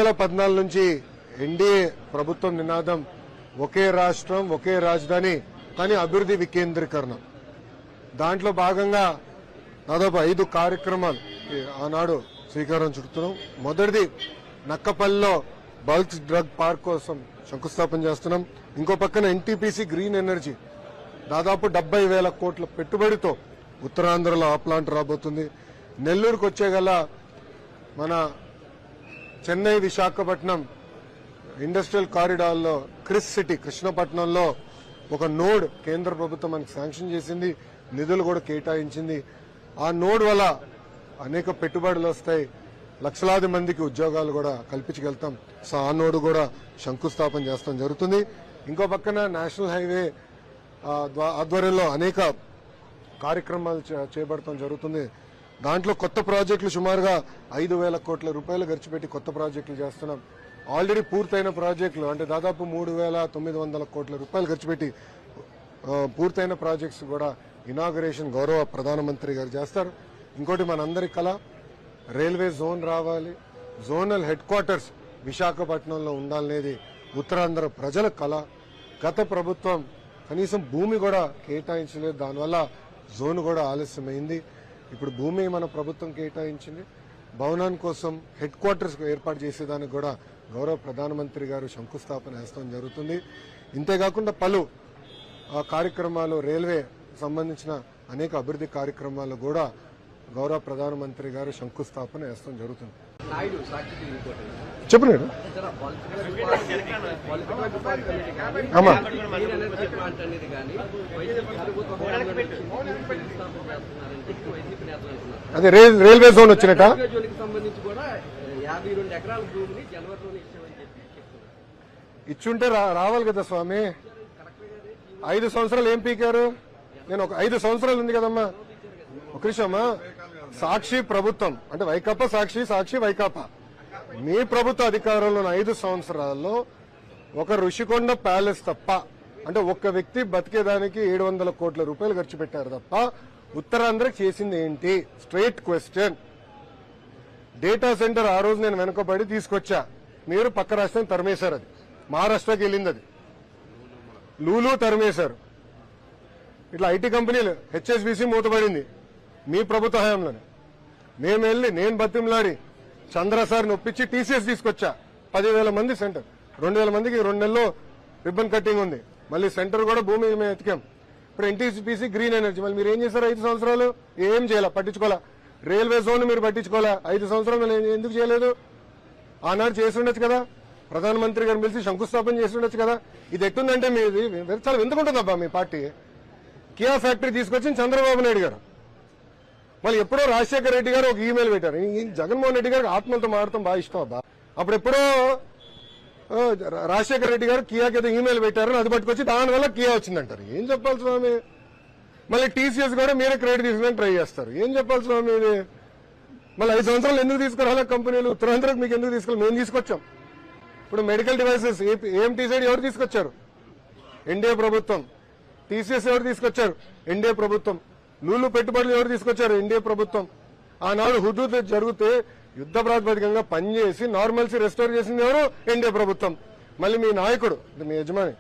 2014 నుంచి ఎన్డీఏ ప్రభుత్వం నినాదం ఒకే రాష్ట్రం ఒకే రాజధాని కానీ అభివృద్ధి వికేంద్రీకరణ. దాంట్లో భాగంగా దాదాపు 5 కార్యక్రమాలు ఆనాడు శ్రీకారం చుడుతున్నాం. మొదటిది నక్కపల్లిలో బల్క్ డ్రగ్ పార్క్ కోసం శంకుస్థాపన చేస్తున్నాం. ఇంకో పక్కన ఎన్టీపీసీ గ్రీన్ ఎనర్జీ దాదాపు 70,000 కోట్ల పెట్టుబడితో ఉత్తరాంధ్రలో ఆ ప్లాంట్ రాబోతుంది. నెల్లూరుకు వచ్చేగల మన చెన్నై విశాఖపట్నం ఇండస్ట్రియల్ కారిడార్లో క్రిస్ సిటీ కృష్ణపట్నంలో ఒక నోడ్ కేంద్ర ప్రభుత్వం మనకి శాంక్షన్ చేసింది, నిధులు కూడా కేటాయించింది. ఆ నోడ్ వల్ల అనేక పెట్టుబడులు వస్తాయి, లక్షలాది మందికి ఉద్యోగాలు కూడా కల్పించగలుగుతాం. సో ఆ నోడ్ కూడా శంకుస్థాపన చేస్తాం జరుగుతుంది. ఇంకో పక్కన నేషనల్ హైవే ఆధ్వర్యంలో అనేక కార్యక్రమాలు చేపడతాం జరుగుతుంది. దాంట్లో కొత్త ప్రాజెక్టులు సుమారుగా 5,000 కోట్ల రూపాయలు ఖర్చు పెట్టి కొత్త ప్రాజెక్టులు చేస్తున్నాం. ఆల్రెడీ పూర్తయిన ప్రాజెక్టులు అంటే దాదాపు 3,900 కోట్ల రూపాయలు ఖర్చు పెట్టి పూర్తయిన ప్రాజెక్ట్స్ కూడా ఇనాగరేషన్ గౌరవ ప్రధానమంత్రి గారు చేస్తారు. ఇంకోటి మనందరి కళ రైల్వే జోన్ రావాలి, జోనల్ హెడ్ క్వార్టర్స్ విశాఖపట్నంలో ఉండాలనేది ఉత్తరాంధ్ర ప్రజల కళ. గత ప్రభుత్వం కనీసం భూమి కూడా కేటాయించలేదు, దానివల్ల జోన్ కూడా ఆలస్యమైంది. ఇప్పుడు భూమి మన ప్రభుత్వం కేటాయించింది. భవనాన్ని కోసం హెడ్ క్వార్టర్స్ ఏర్పాటు చేసేదానికి కూడా గౌరవ ప్రధానమంత్రి గారు శంకుస్థాపన చేస్తాం జరుగుతుంది. ఇంతేకాకుండా పలు కార్యక్రమాలు రైల్వే సంబంధించిన అనేక అభివృద్ధి కార్యక్రమాలు కూడా గౌరవ ప్రధానమంత్రి గారు శంకుస్థాపన చేస్తాం జరుగుతుంది. చెప్పండి అదే రైల్వే జోన్ వచ్చినట్ట ఇచ్చుంటే రావాలి కదా స్వామి. 5 సంవత్సరాలు ఏం పీకారు? నేను ఒక 5 సంవత్సరాలు ఉంది కదమ్మా. ఒక నిమిషమ్మా. సాక్షి ప్రభుత్వం అంటే వైకాపా సాక్షి వైకాపా మీ ప్రభుత్వ అధికారంలో 5 సంవత్సరాల్లో ఒక ఋషికొండ ప్యాలెస్ తప్ప అంటే ఒక్క వ్యక్తి బతికేదానికి 700 కోట్ల రూపాయలు ఖర్చు పెట్టారు తప్ప ఉత్తరాంధ్రకి చేసింది ఏంటి? Straight question. డేటా సెంటర్ ఆ రోజు నేను వెనుకబడి తీసుకొచ్చా, మీరు పక్క రాష్ట్రం తరిమేశారు. అది మహారాష్ట్రకి వెళ్ళింది. అది లూలు తరిమేశారు. ఇట్లా ఐటీ కంపెనీలు హెచ్ఎస్బీసీ మూతపడింది మీ ప్రభుత్వ హయాంలోనే. నేను బతిమలాడి చంద్రసారిని ఒప్పించి టీసీఎస్ తీసుకొచ్చా. 10,000 మంది సెంటర్, 2,000 మందికి 2 నెలల్లో రిబ్బన్ కటింగ్ ఉంది. మళ్ళీ సెంటర్ కూడా భూమి మేము ఎతికాం. ఇప్పుడు ఎన్టీపీసీ గ్రీన్ ఎనర్జీ మళ్ళీ మీరు ఏం చేశారు? 5 సంవత్సరాలు ఏం చేయాల? పట్టించుకోవాలా? రైల్వే జోన్ మీరు పట్టించుకోవాలా? 5 సంవత్సరాలు ఎందుకు చేయలేదు? ఆనాడు చేసి ఉండొచ్చు కదా, ప్రధానమంత్రి గారిని పిలిచి శంకుస్థాపన చేసి ఉండొచ్చు కదా. ఇది ఎట్టుందంటే మీది చాలా ఎందుకుంటుందబ్బా మీ పార్టీ. కియా ఫ్యాక్టరీ తీసుకొచ్చింది చంద్రబాబు నాయుడు గారు. మళ్ళీ ఎప్పుడో రాజశేఖర రెడ్డి గారు ఒక ఈమెయిల్ పెట్టారు. జగన్మోహన్ రెడ్డి గారికి ఆత్మలతో మారడం బాగా ఇష్టం అబ్బా. అప్పుడు ఎప్పుడో రాజశేఖర రెడ్డి గారు కియాకి ఏదో ఈమెయిల్ పెట్టారని అది పట్టుకొచ్చి దానివల్ల కియా వచ్చిందంటారు. ఏం చెప్పాలి స్వామి? మళ్ళీ టీసీఎస్ కూడా మీరే క్రెడిట్ తీసుకుని ట్రై చేస్తారు. ఏం చెప్పాలి స్వామి ఇది? మళ్ళీ 5 సంవత్సరాలు ఎందుకు తీసుకురాలే కంపెనీలు? ఉత్తరాంధ్రకు మీకు ఎందుకు తీసుకెళ్ళి? మేము తీసుకొచ్చాం. ఇప్పుడు మెడికల్ డివైసెస్ ఏఎంటీ సైడ్ ఎవరు తీసుకొచ్చారు? ఎన్డీఏ ప్రభుత్వం. టీసీఎస్ ఎవరు తీసుకొచ్చారు? ఎన్డీఏ ప్రభుత్వం. లూలు పెట్టుబడులు ఎవరు తీసుకొచ్చారు? ఎన్డీఏ ప్రభుత్వం. ఆనాడు హుదూద్ జరిగితే యుద్ధ ప్రాతిపదికంగా పనిచేసి నార్మల్సీ రెస్టోర్ చేసింది ఎవరు? ఎన్డీఏ ప్రభుత్వం. మళ్ళీ మీ నాయకుడు మీ యజమాని